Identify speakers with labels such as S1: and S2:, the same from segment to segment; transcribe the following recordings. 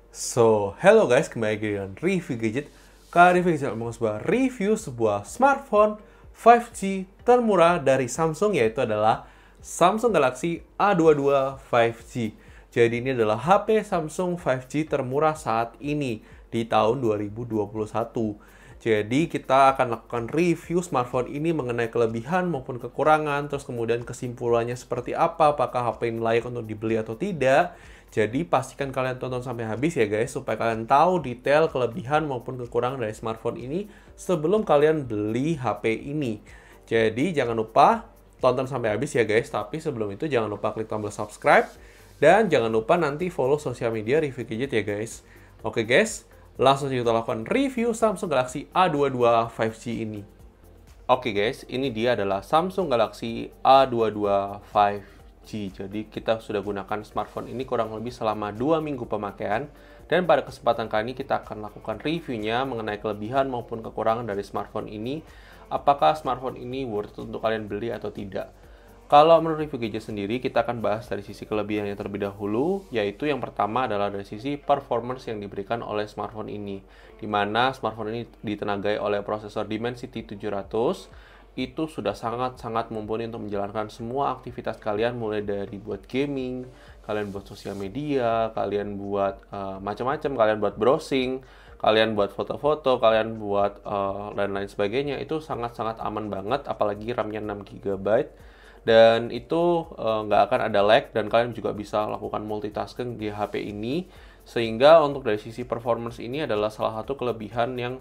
S1: Hello guys, kembali lagi dengan review gadget. Kali ini kita mau review sebuah smartphone 5G termurah dari Samsung, yaitu adalah Samsung Galaxy A22 5G. Jadi ini adalah HP Samsung 5G termurah saat ini di tahun 2021. Jadi kita akan lakukan review smartphone ini mengenai kelebihan maupun kekurangan, terus kemudian kesimpulannya seperti apa, apakah HP ini layak untuk dibeli atau tidak. Jadi pastikan kalian tonton sampai habis ya guys, supaya kalian tahu detail kelebihan maupun kekurangan dari smartphone ini sebelum kalian beli HP ini. Jadi jangan lupa tonton sampai habis ya guys, tapi sebelum itu jangan lupa klik tombol subscribe dan jangan lupa nanti follow sosial media review gadget ya guys. Oke guys, langsung kita lakukan review Samsung Galaxy A22 5G ini. Oke guys, ini dia adalah Samsung Galaxy A22 5G. Jadi kita sudah gunakan smartphone ini kurang lebih selama 2 minggu pemakaian. Dan pada kesempatan kali ini kita akan lakukan reviewnya mengenai kelebihan maupun kekurangan dari smartphone ini. Apakah smartphone ini worth it untuk kalian beli atau tidak? Kalau menurut review gadget sendiri, kita akan bahas dari sisi kelebihannya terlebih dahulu, yaitu yang pertama adalah dari sisi performance yang diberikan oleh smartphone ini, di mana smartphone ini ditenagai oleh prosesor Dimensity 700, itu sudah sangat-sangat mumpuni untuk menjalankan semua aktivitas kalian, mulai dari buat gaming, kalian buat sosial media, kalian buat macam-macam, kalian buat browsing, kalian buat foto-foto, kalian buat lain-lain sebagainya, itu sangat-sangat aman banget, apalagi RAM-nya 6 GB. Dan itu nggak akan ada lag, dan kalian juga bisa lakukan multitasking di HP ini, sehingga untuk dari sisi performance ini adalah salah satu kelebihan yang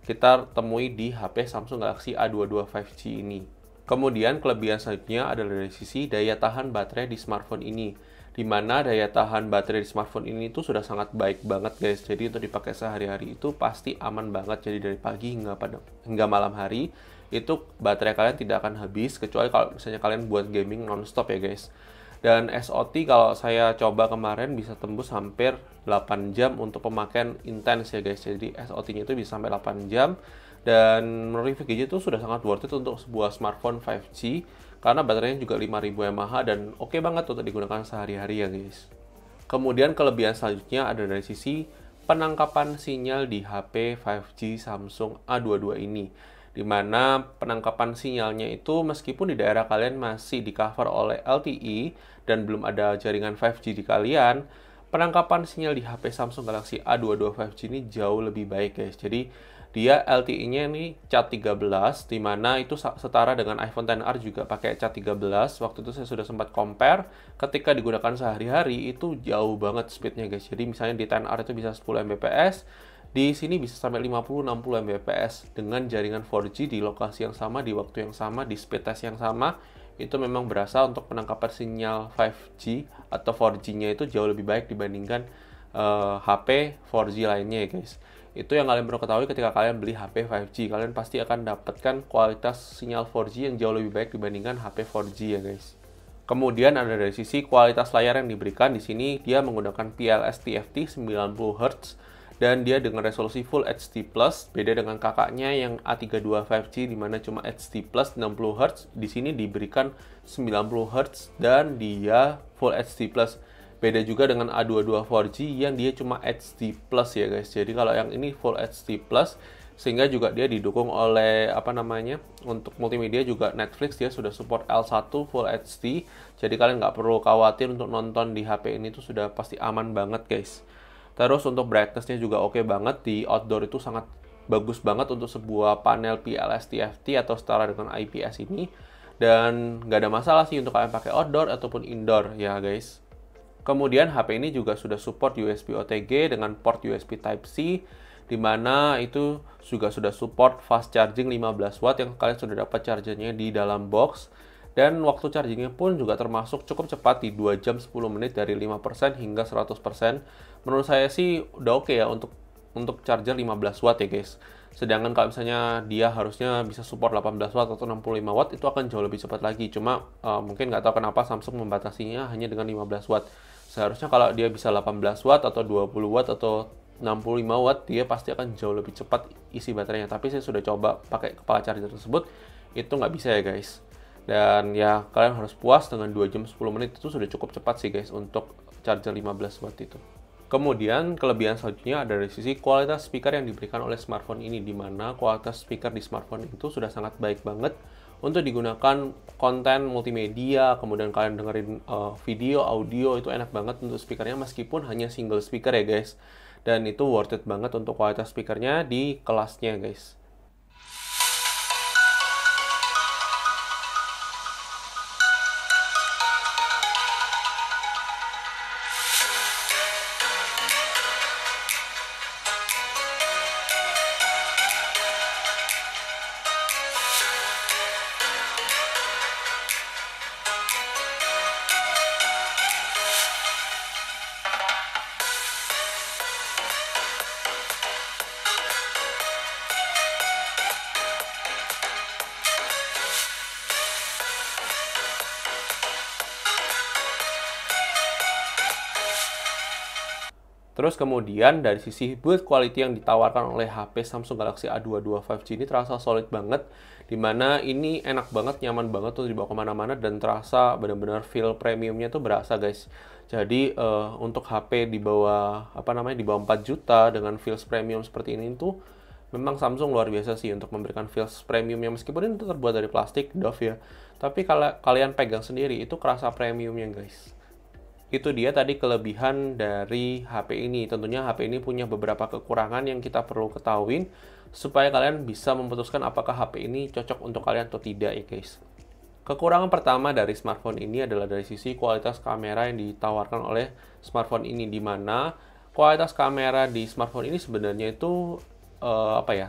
S1: kita temui di HP Samsung Galaxy A22 5G ini. Kemudian kelebihan selanjutnya adalah dari sisi daya tahan baterai di smartphone ini, di mana daya tahan baterai di smartphone ini tuh sudah sangat baik banget guys. Jadi untuk dipakai sehari-hari itu pasti aman banget. Jadi dari pagi hingga malam hari itu baterai kalian tidak akan habis, kecuali kalau misalnya kalian buat gaming non-stop ya guys. Dan SOT kalau saya coba kemarin bisa tembus hampir 8 jam untuk pemakaian intens ya guys. Jadi SOT-nya itu bisa sampai 8 jam. Dan menurut review gadget itu sudah sangat worth it untuk sebuah smartphone 5G, karena baterainya juga 5000 mAh dan oke banget untuk digunakan sehari-hari ya guys. Kemudian kelebihan selanjutnya ada dari sisi penangkapan sinyal di HP 5G Samsung A22 ini, di mana penangkapan sinyalnya itu meskipun di daerah kalian masih di cover oleh LTE dan belum ada jaringan 5G di kalian, penangkapan sinyal di HP Samsung Galaxy A22 5G ini jauh lebih baik guys. Jadi dia LTE-nya ini Cat13, di mana itu setara dengan iPhone XR juga pakai Cat13. Waktu itu saya sudah sempat compare, ketika digunakan sehari-hari itu jauh banget speednya guys. Jadi misalnya di XR itu bisa 10 Mbps, di sini bisa sampai 50-60 Mbps dengan jaringan 4G di lokasi yang sama, di waktu yang sama, di speed test yang sama. Itu memang berasa untuk penangkapan sinyal 5G atau 4G-nya itu jauh lebih baik dibandingkan HP 4G lainnya ya guys. Itu yang kalian perlu ketahui ketika kalian beli HP 5G. Kalian pasti akan dapatkan kualitas sinyal 4G yang jauh lebih baik dibandingkan HP 4G ya guys. Kemudian ada dari sisi kualitas layar yang diberikan. Di sini dia menggunakan PLS TFT 90Hz dan dia dengan resolusi Full HD+, beda dengan kakaknya yang A32 5G di mana cuma HD+ 60Hz. Di sini diberikan 90Hz dan dia Full HD+. Beda juga dengan A22 4G yang dia cuma HD+ ya guys. Jadi kalau yang ini Full HD+, sehingga juga dia didukung oleh untuk multimedia juga Netflix, dia sudah support L1 Full HD. Jadi kalian nggak perlu khawatir untuk nonton di HP ini tuh sudah pasti aman banget guys. Terus untuk brightness-nya juga oke banget, di outdoor itu sangat bagus banget untuk sebuah panel PLS TFT atau setara dengan IPS ini. Dan nggak ada masalah sih untuk kalian pakai outdoor ataupun indoor ya guys. Kemudian HP ini juga sudah support USB OTG dengan port USB Type-C, di mana itu juga sudah support fast charging 15 watt yang kalian sudah dapat chargernya di dalam box. Dan waktu chargingnya pun juga termasuk cukup cepat di 2 jam 10 menit dari 5% hingga 100%. Menurut saya sih udah oke ya untuk charger 15 watt ya guys. Sedangkan kalau misalnya dia harusnya bisa support 18 watt atau 65 watt, itu akan jauh lebih cepat lagi. Cuma mungkin nggak tahu kenapa Samsung membatasinya hanya dengan 15 watt. Seharusnya kalau dia bisa 18 watt atau 20 watt atau 65 watt, dia pasti akan jauh lebih cepat isi baterainya. Tapi saya sudah coba pakai kepala charger tersebut, itu nggak bisa ya guys. Dan ya kalian harus puas dengan 2 jam 10 menit itu sudah cukup cepat sih guys untuk charger 15 watt itu. Kemudian kelebihan selanjutnya ada dari sisi kualitas speaker yang diberikan oleh smartphone ini, di mana kualitas speaker di smartphone itu sudah sangat baik banget untuk digunakan konten multimedia, kemudian kalian dengerin video, audio, itu enak banget untuk speakernya meskipun hanya single speaker ya guys. Dan itu worth it banget untuk kualitas speakernya di kelasnya guys. Terus kemudian dari sisi build quality yang ditawarkan oleh HP Samsung Galaxy A22 5G ini terasa solid banget, dimana ini enak banget, nyaman banget tuh dibawa kemana-mana dan terasa benar-benar feel premiumnya tuh berasa guys. Jadi untuk HP di bawah di bawah 4 juta dengan feels premium seperti ini tuh memang Samsung luar biasa sih untuk memberikan feels premiumnya, meskipun ini terbuat dari plastik doff ya. Tapi kalau kalian pegang sendiri itu kerasa premiumnya guys. Itu dia tadi kelebihan dari HP ini. Tentunya HP ini punya beberapa kekurangan yang kita perlu ketahui supaya kalian bisa memutuskan apakah HP ini cocok untuk kalian atau tidak ya guys. Kekurangan pertama dari smartphone ini adalah dari sisi kualitas kamera yang ditawarkan oleh smartphone ini, di mana kualitas kamera di smartphone ini sebenarnya itu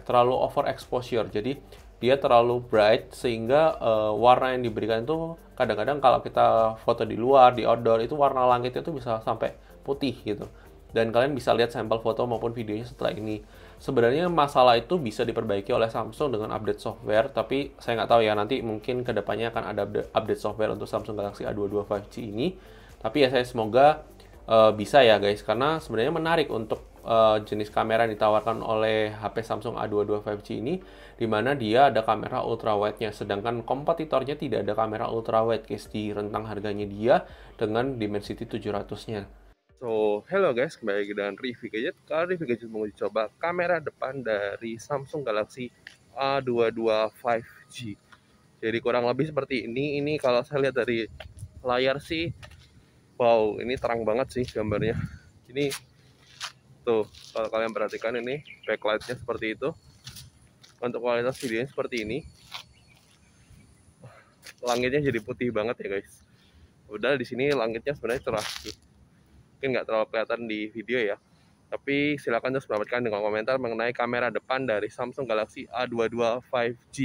S1: terlalu overexposure. Jadi dia terlalu bright sehingga warna yang diberikan itu kadang-kadang kalau kita foto di luar, di outdoor, itu warna langitnya itu bisa sampai putih gitu. Dan kalian bisa lihat sampel foto maupun videonya setelah ini. Sebenarnya masalah itu bisa diperbaiki oleh Samsung dengan update software, tapi saya nggak tahu ya, nanti mungkin kedepannya akan ada update software untuk Samsung Galaxy A22 5G ini. Tapi ya saya semoga bisa ya guys, karena sebenarnya menarik untuk jenis kamera yang ditawarkan oleh HP Samsung A22 5G ini, di mana dia ada kamera ultrawide-nya, sedangkan kompetitornya tidak ada kamera ultrawide guys di rentang harganya dia dengan Dimensity 700-nya. So, hello guys, kembali lagi dengan review gadget. Kali review gadget mau dicoba kamera depan dari Samsung Galaxy A22 5G. Jadi kurang lebih seperti ini. Ini kalau saya lihat dari layar sih, wow, ini terang banget sih gambarnya. Ini tuh, kalau kalian perhatikan ini backlight-nya seperti itu. Untuk kualitas videonya seperti ini. Langitnya jadi putih banget ya guys. Udah di sini langitnya sebenarnya cerah sih. Mungkin nggak terlalu kelihatan di video ya. Tapi silakan terus mendapatkan dengan komentar mengenai kamera depan dari Samsung Galaxy A22 5G.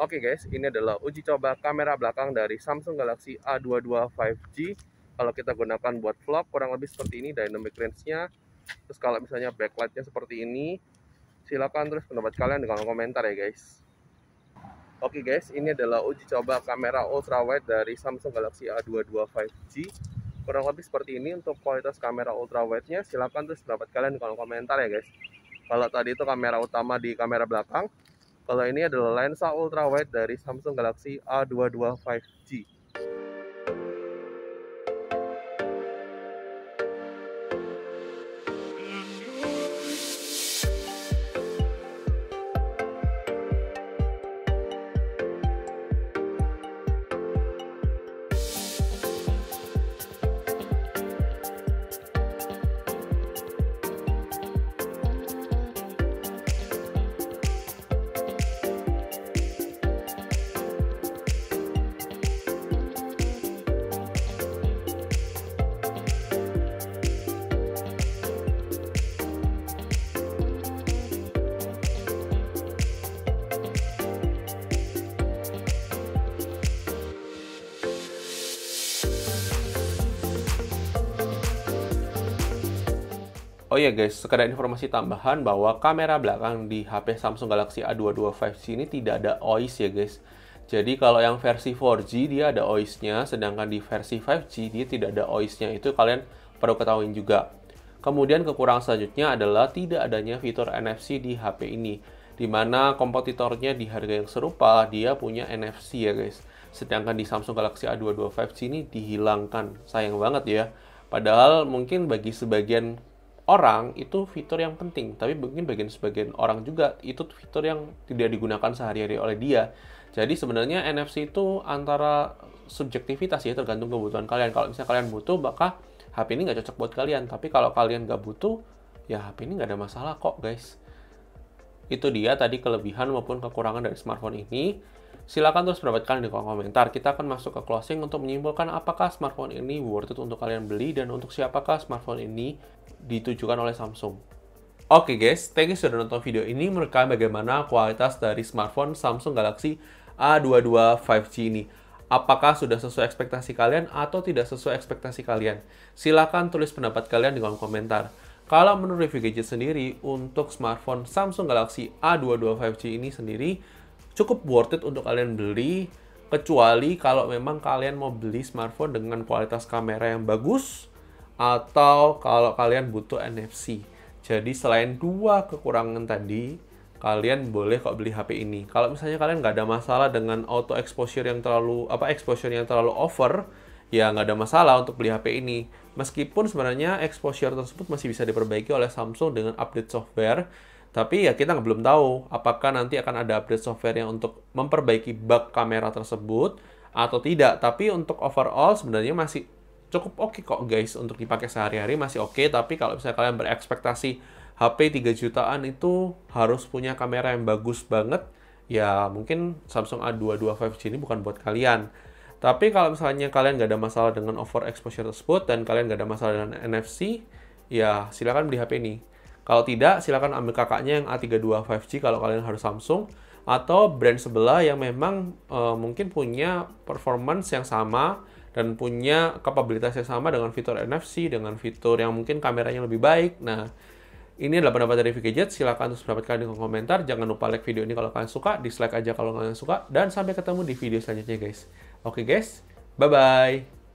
S1: Oke guys, ini adalah uji coba kamera belakang dari Samsung Galaxy A22 5G. Kalau kita gunakan buat vlog kurang lebih seperti ini dynamic range-nya. Terus kalau misalnya backlight-nya seperti ini, silakan terus pendapat kalian dengan komentar ya guys. Oke guys, ini adalah uji coba kamera ultrawide dari Samsung Galaxy A22 5G. Kurang lebih seperti ini untuk kualitas kamera ultrawide-nya. Silakan terus pendapat kalian dengan komentar ya guys. Kalau tadi itu kamera utama di kamera belakang, kalau ini adalah lensa ultrawide dari Samsung Galaxy A22 5G. Oh iya guys, sekedar informasi tambahan bahwa kamera belakang di HP Samsung Galaxy A22 5G ini tidak ada OIS ya guys. Jadi kalau yang versi 4G dia ada OIS-nya, sedangkan di versi 5G dia tidak ada OIS-nya. Itu kalian perlu ketahui juga. Kemudian kekurangan selanjutnya adalah tidak adanya fitur NFC di HP ini, di mana kompetitornya di harga yang serupa dia punya NFC ya guys. Sedangkan di Samsung Galaxy A22 5G ini dihilangkan. Sayang banget ya. Padahal mungkin bagi sebagian orang itu fitur yang penting, tapi mungkin bagi sebagian orang juga itu fitur yang tidak digunakan sehari-hari oleh dia. Jadi sebenarnya NFC itu antara subjektivitas ya, tergantung kebutuhan kalian. Kalau misalnya kalian butuh, maka HP ini nggak cocok buat kalian. Tapi kalau kalian nggak butuh, ya HP ini nggak ada masalah kok guys. Itu dia tadi kelebihan maupun kekurangan dari smartphone ini. Silakan terus pendapatkan di kolom komentar. Kita akan masuk ke closing untuk menyimpulkan apakah smartphone ini worth it untuk kalian beli dan untuk siapakah smartphone ini ditujukan oleh Samsung. Oke guys, thank you sudah nonton video ini merekam bagaimana kualitas dari smartphone Samsung Galaxy A22 5G ini. Apakah sudah sesuai ekspektasi kalian atau tidak sesuai ekspektasi kalian? Silakan tulis pendapat kalian di kolom komentar. Kalau menurut review gadget sendiri, untuk smartphone Samsung Galaxy A22 5G ini sendiri cukup worth it untuk kalian beli, kecuali kalau memang kalian mau beli smartphone dengan kualitas kamera yang bagus, atau kalau kalian butuh NFC. Jadi selain dua kekurangan tadi, kalian boleh kok beli HP ini. Kalau misalnya kalian nggak ada masalah dengan auto exposure yang terlalu over, ya nggak ada masalah untuk beli HP ini. Meskipun sebenarnya exposure tersebut masih bisa diperbaiki oleh Samsung dengan update software, tapi ya kita belum tahu apakah nanti akan ada update software yang untuk memperbaiki bug kamera tersebut atau tidak. Tapi untuk overall sebenarnya masih cukup oke kok guys, untuk dipakai sehari-hari masih oke. Tapi kalau misalnya kalian berekspektasi HP 3 jutaan itu harus punya kamera yang bagus banget, ya mungkin Samsung A22 5G ini bukan buat kalian. Tapi kalau misalnya kalian nggak ada masalah dengan overexposure tersebut dan kalian nggak ada masalah dengan NFC, ya silakan beli HP ini. Kalau tidak, silakan ambil kakaknya yang A32 5G kalau kalian harus Samsung, atau brand sebelah yang memang mungkin punya performance yang sama dan punya kapabilitas yang sama dengan fitur NFC, dengan fitur yang mungkin kameranya lebih baik. Nah, ini adalah pendapat dari review gadget. Silakan terus pendapat kalian di kolom komentar. Jangan lupa like video ini kalau kalian suka, dislike aja kalau kalian suka, dan sampai ketemu di video selanjutnya guys. Oke guys, bye-bye.